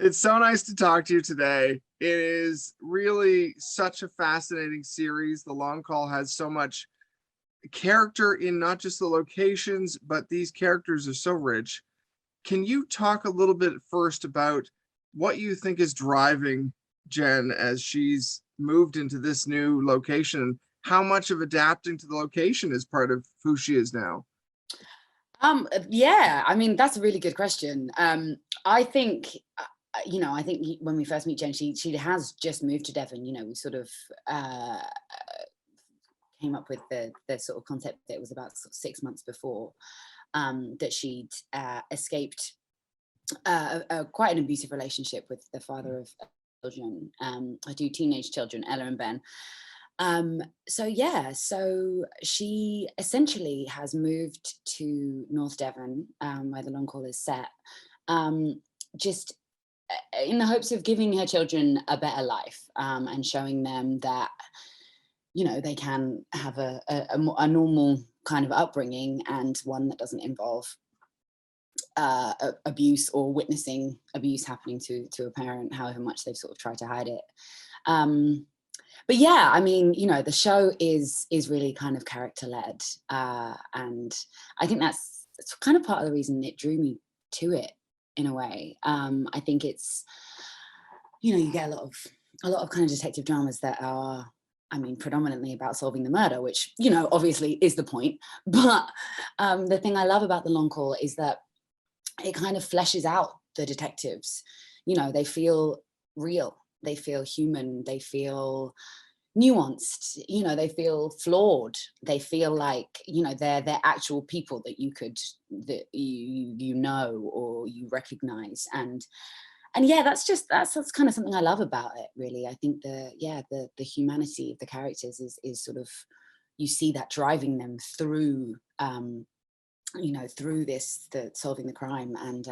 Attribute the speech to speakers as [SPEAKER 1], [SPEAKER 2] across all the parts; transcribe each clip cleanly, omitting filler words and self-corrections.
[SPEAKER 1] It's so nice to talk to you today. It is really such a fascinating series. The Long Call has so much character in not just the locations, but these characters are so rich. Can you talk a little bit first about what you think is driving Jen as she's moved into this new location? How much of adapting to the location is part of who she is now?
[SPEAKER 2] Yeah, I mean, that's a really good question. I think, I think when we first meet Jen, she has just moved to Devon. We sort of came up with the sort of concept that was about sort of 6 months before that she'd escaped quite an abusive relationship with the father of children, I do teenage children, Ella and Ben. So she essentially has moved to North Devon, where the Long Call is set, just in the hopes of giving her children a better life, and showing them that, they can have a normal kind of upbringing, and one that doesn't involve abuse or witnessing abuse happening to a parent, however much they've sort of tried to hide it. But yeah, I mean, the show is really kind of character-led, and I think that's kind of part of the reason it drew me to it in a way. I think it's, you get a lot of kind of detective dramas that are, I mean, predominantly about solving the murder, which, obviously is the point. But the thing I love about The Long Call is that it kind of fleshes out the detectives. They feel real, they feel human, they feel nuanced, they feel flawed, they feel like, they're actual people that you or you recognize. And yeah, that's kind of something I love about it, really. I think the humanity of the characters is sort of, you see that driving them through through the solving the crime. And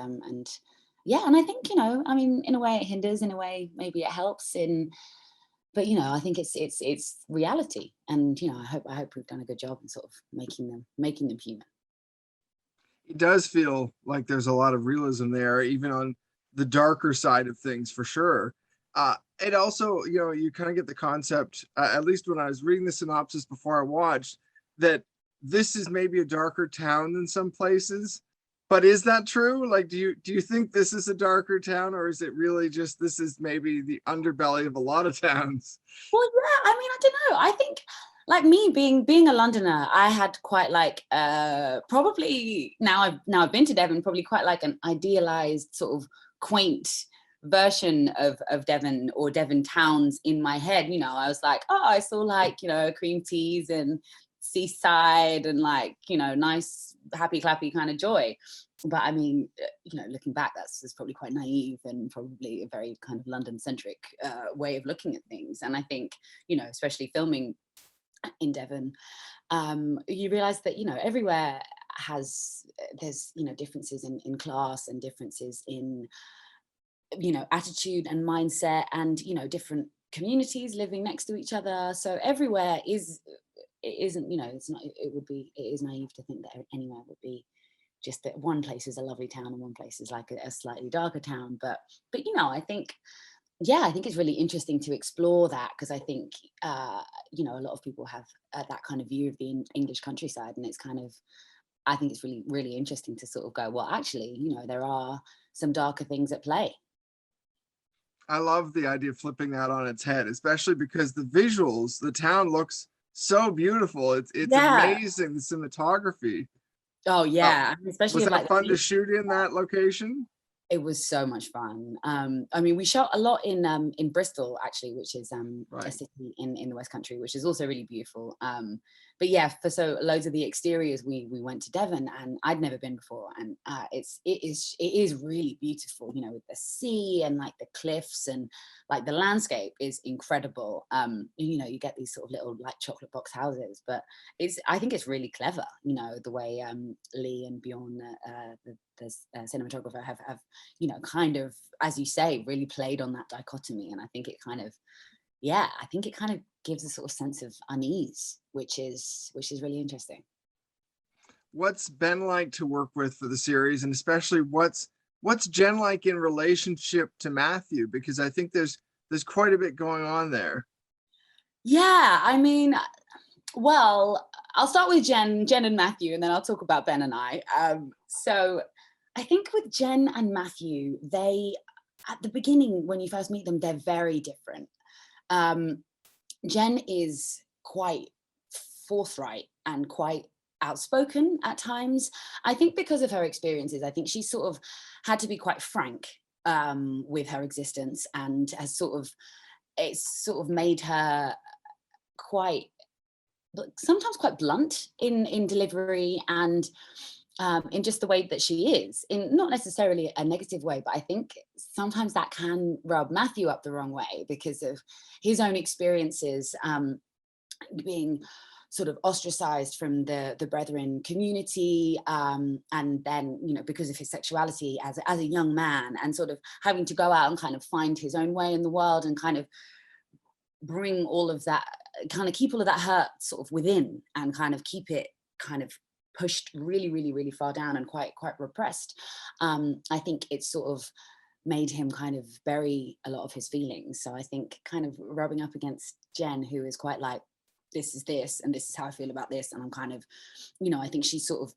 [SPEAKER 2] yeah, and I think, I mean, in a way it hinders, in a way maybe it helps, but I think it's reality. And I hope we've done a good job in sort of making them human.
[SPEAKER 1] It does feel like there's a lot of realism there, even on the darker side of things, for sure. It also, you kind of get the concept, at least when I was reading the synopsis before I watched, that this is maybe a darker town than some places. But is that true? Like, do you think this is a darker town, or is it really just this is maybe the underbelly of a lot of towns?
[SPEAKER 2] Well, yeah, I mean, I don't know. I think, like, me being a Londoner, I had quite like probably now I've been to Devon, probably quite like an idealized sort of quaint version of Devon or Devon towns in my head. I was like, oh, I saw like, cream teas and seaside and like, nice happy clappy kind of joy. But I mean, looking back, that's probably quite naive and probably a very kind of London centric way of looking at things. And I think, especially filming in Devon, you realize that, everywhere there's differences in class and differences in, attitude and mindset, and, different communities living next to each other. So everywhere is naive to think that anywhere would be just that one place is a lovely town and one place is like a slightly darker town. But I think, I think it's really interesting to explore that, because I think a lot of people have that kind of view of the English countryside, and it's kind of, I think it's really, really interesting to sort of go, well, actually, there are some darker things at play.
[SPEAKER 1] I love the idea of flipping that on its head, especially because the visuals, the town looks so beautiful. It's amazing, the cinematography.
[SPEAKER 2] Oh yeah, especially
[SPEAKER 1] was that
[SPEAKER 2] like
[SPEAKER 1] fun to shoot in that location?
[SPEAKER 2] It was so much fun. I mean, we shot a lot in Bristol, actually, which is
[SPEAKER 1] Right.
[SPEAKER 2] a city in the West Country, which is also really beautiful. But yeah, so loads of the exteriors, we went to Devon, and I'd never been before, and it is really beautiful, with the sea and like the cliffs, and like the landscape is incredible. You get these sort of little like chocolate box houses, but I think it's really clever, the way Lee and Bjorn, the cinematographer, have kind of, as you say, really played on that dichotomy. And I think it kind of gives a sort of sense of unease, which is really interesting.
[SPEAKER 1] What's been like to work with for the series, and especially what's what's Jen like in relationship to Matthew? Because I think there's quite a bit going on there.
[SPEAKER 2] Yeah, I mean, well, I'll start with Jen and Matthew, and then I'll talk about Ben and I. So I think with Jen and Matthew, they, at the beginning, when you first meet them, they're very different. Jen is quite forthright and quite outspoken at times. I think because of her experiences, I think she sort of had to be quite frank with her existence, and has it's sort of made her quite, sometimes quite blunt in delivery, and in just the way that she is, in not necessarily a negative way, but I think sometimes that can rub Matthew up the wrong way because of his own experiences, being sort of ostracized from the Brethren community, and then, you know, because of his sexuality as a young man, and sort of having to go out and kind of find his own way in the world, and kind of bring all of that, kind of keep all of that hurt sort of within, and kind of keep it kind of pushed really, really, really far down, and quite repressed. I think it's sort of made him kind of bury a lot of his feelings. So I think kind of rubbing up against Jen, who is quite like, this is this, and this is how I feel about this, and I'm kind of, you know, I think she's sort of,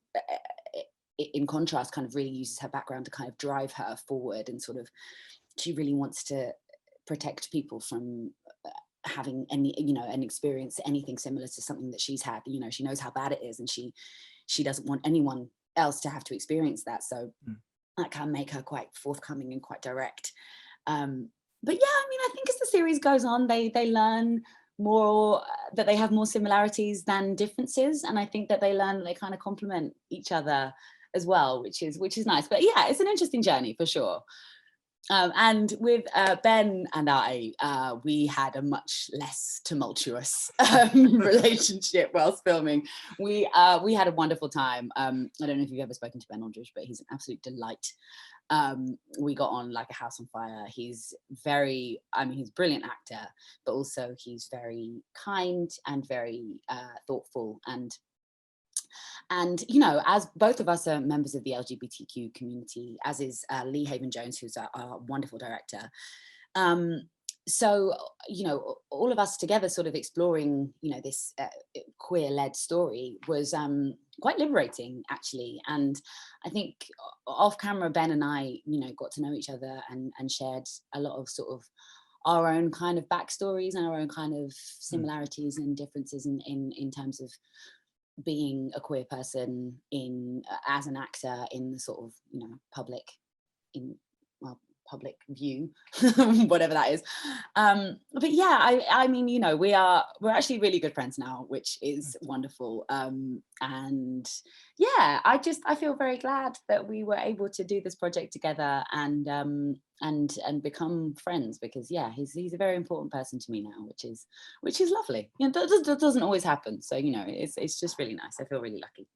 [SPEAKER 2] in contrast, kind of really uses her background to kind of drive her forward, and sort of, she really wants to protect people from having any, you know, an experience, anything similar to something that she's had. You know, she knows how bad it is, and she doesn't want anyone else to have to experience that. So that can make her quite forthcoming and quite direct. But yeah, I mean, I think as the series goes on, they learn more, that they have more similarities than differences, and I think that they learn that they kind of complement each other as well, which is nice. But yeah, it's an interesting journey for sure. And with Ben and I, we had a much less tumultuous relationship whilst filming. We had a wonderful time. I don't know if you've ever spoken to Ben Aldridge, but he's an absolute delight. We got on like a house on fire. He's very, I mean, he's a brilliant actor, but also he's very kind and very thoughtful, and you know, as both of us are members of the LGBTQ community, as is Lee Haven-Jones, who's our wonderful director. So, you know, all of us together sort of exploring, you know, this queer-led story was quite liberating, actually. And I think off camera, Ben and I, you know, got to know each other, and shared a lot of sort of our own kind of backstories, and our own kind of similarities and differences in terms of being a queer person as an actor in the sort of, you know, public view, whatever that is. But yeah, I mean, you know, we're actually really good friends now, which is wonderful. And yeah, I feel very glad that we were able to do this project together, and become friends, because yeah, he's a very important person to me now, which is lovely. You know, that doesn't always happen. So, you know, it's just really nice. I feel really lucky.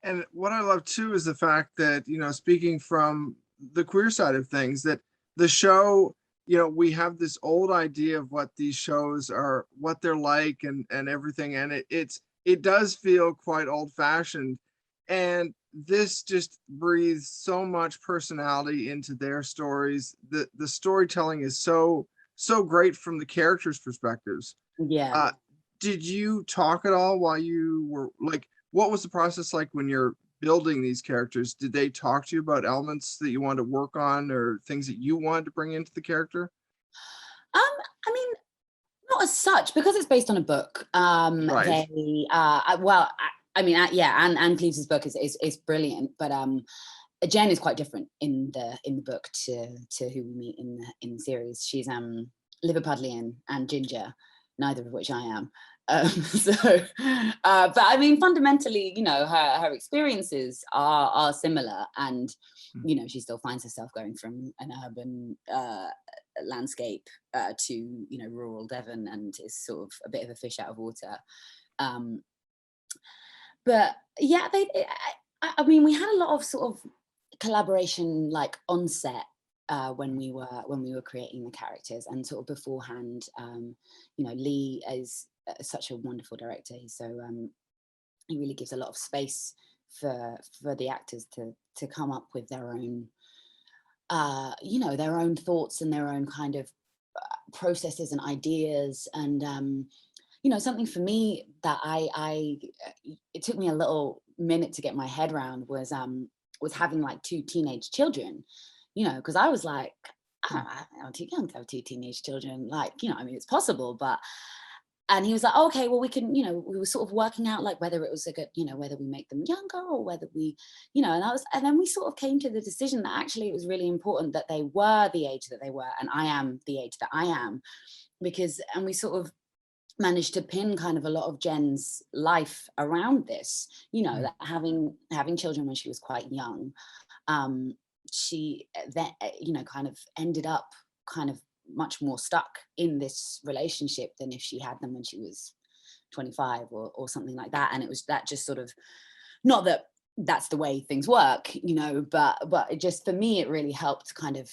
[SPEAKER 1] And what I love too is the fact that, you know, speaking from the queer side of things, that the show, you know, we have this old idea of what these shows are, what they're like, and everything, and it does feel quite old fashioned, and this just breathes so much personality into their stories. The storytelling is so great from the characters' perspectives.
[SPEAKER 2] Yeah.
[SPEAKER 1] Did you talk at all while you were, like, what was the process like when you're building these characters? Did they talk to you about elements that you wanted to work on, or things that you wanted to bring into the character?
[SPEAKER 2] I mean, not as such, because it's based on a book.
[SPEAKER 1] Right.
[SPEAKER 2] They yeah, Ann Cleeves' book is brilliant, but Jen is quite different in the book to who we meet in the series. She's Liverpudlian and ginger, neither of which I am. But I mean, fundamentally, you know, her experiences are similar, and you know, she still finds herself going from an urban landscape to, you know, rural Devon, and is sort of a bit of a fish out of water. But yeah, I mean, we had a lot of sort of collaboration, like on set, when we were creating the characters, and sort of beforehand. You know, Lee is such a wonderful director. So he really gives a lot of space for the actors to come up with their own you know, their own thoughts and their own kind of processes and ideas. And you know, something for me that it took me a little minute to get my head around was having like 2 teenage children, you know, because I was like, I'm too young to have 2 teenage children, like, you know, I mean, it's possible, but. And he was like, okay, well, we can, you know, we were sort of working out like whether it was a good, you know, whether we make them younger or whether we, you know, and then we sort of came to the decision that actually it was really important that they were the age that they were, and I am the age that I am, and we sort of managed to pin kind of a lot of Jen's life around this, you know, that having children when she was quite young, she then, you know, kind of ended up kind of much more stuck in this relationship than if she had them when she was 25 or something like that. And it was that just sort of, not that that's the way things work, you know, but it just, for me, it really helped kind of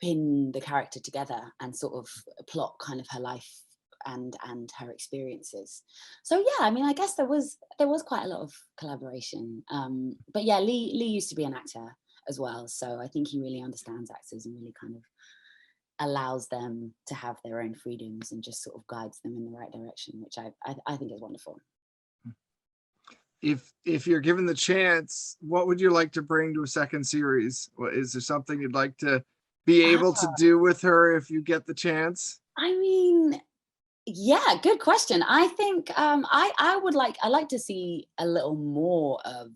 [SPEAKER 2] pin the character together and sort of plot kind of her life and her experiences. So yeah, I mean, I guess there was quite a lot of collaboration. But yeah, Lee used to be an actor as well, so I think he really understands actors and really kind of allows them to have their own freedoms and just sort of guides them in the right direction, which I think is wonderful.
[SPEAKER 1] If you're given the chance, what would you like to bring to a second series? Is there something you'd like to be able to do with her if you get the chance?
[SPEAKER 2] I mean, yeah, good question. I think I'd like to see a little more of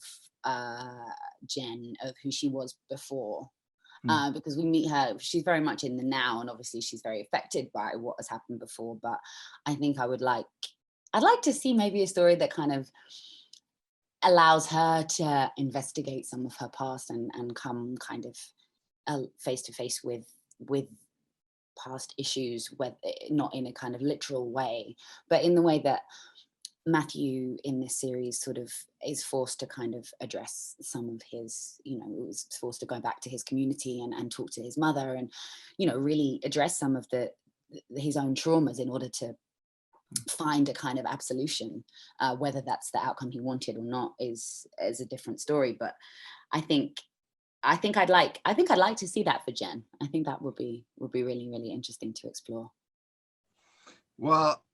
[SPEAKER 2] Jen, of who she was before. Because we meet her, she's very much in the now, and obviously she's very affected by what has happened before. But I think I'd like to see maybe a story that kind of allows her to investigate some of her past and come kind of face to face with past issues, whether not in a kind of literal way, but in the way that Matthew in this series sort of is forced to kind of address some of his, you know, was forced to go back to his community and talk to his mother and, you know, really address some of his own traumas in order to find a kind of absolution. Whether that's the outcome he wanted or not is a different story. But I think I'd like to see that for Jen. I think that would be really, really interesting to explore.
[SPEAKER 1] Well,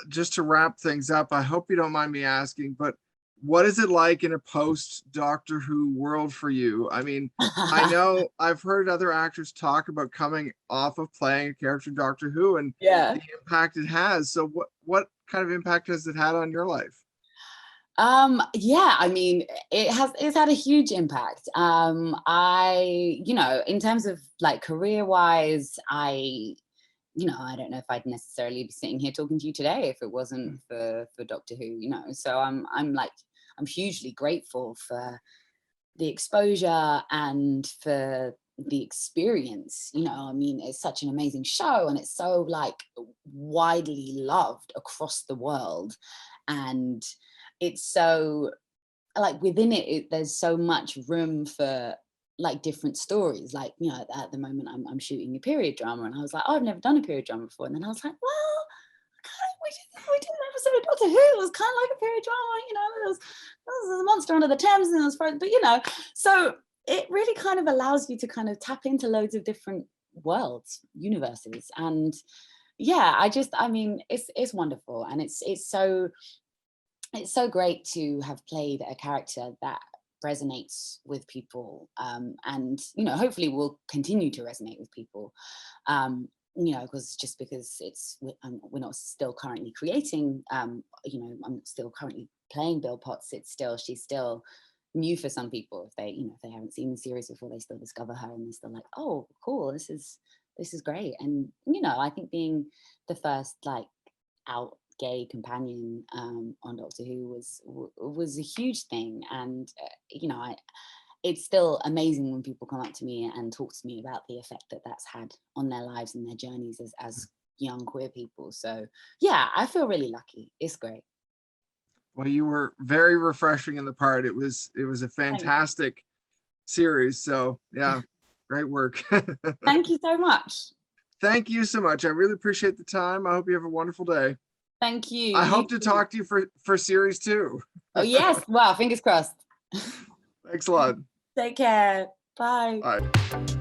[SPEAKER 1] just to wrap things up, I hope you don't mind me asking, but what is it like in a post Doctor Who world for you? I mean, I know I've heard other actors talk about coming off of playing a character in Doctor Who and the impact it has. So what kind of impact has it had on your life?
[SPEAKER 2] Yeah, I mean, it's had a huge impact. I, you know, in terms of like career wise, you know, I don't know if I'd necessarily be sitting here talking to you today if it wasn't for Doctor Who, you know. So I'm hugely grateful for the exposure and for the experience. You know, I mean, it's such an amazing show and it's so like widely loved across the world, and it's so like within it there's so much room for like different stories. Like, you know, at the moment I'm shooting a period drama, and I was like, oh, I've never done a period drama before. And then I was like, well, we did an episode of Doctor Who. It was kind of like a period drama, you know. There was a monster under the Thames, and there was, but you know, so it really kind of allows you to kind of tap into loads of different worlds, universes, and yeah, I mean, it's wonderful, and it's so great to have played a character that resonates with people, and you know, hopefully will continue to resonate with people, you know, because we're not still currently creating, you know, I'm still currently playing Bill Potts. She's still new for some people. If they haven't seen the series before, they still discover her and they're still like, oh cool, this is great. And you know, I think being the first like out gay companion on Doctor Who was a huge thing. And you know, it's still amazing when people come up to me and talk to me about the effect that that's had on their lives and their journeys as young queer people. So yeah, I feel really lucky. It's great.
[SPEAKER 1] Well, you were very refreshing in the part. It was a fantastic series. So yeah, great work.
[SPEAKER 2] Thank you so much.
[SPEAKER 1] Thank you so much. I really appreciate the time. I hope you have a wonderful day.
[SPEAKER 2] Thank you.
[SPEAKER 1] I hope to talk to you for series 2.
[SPEAKER 2] Oh yes. Wow, fingers crossed.
[SPEAKER 1] Thanks a lot.
[SPEAKER 2] Take care. Bye.
[SPEAKER 1] Bye.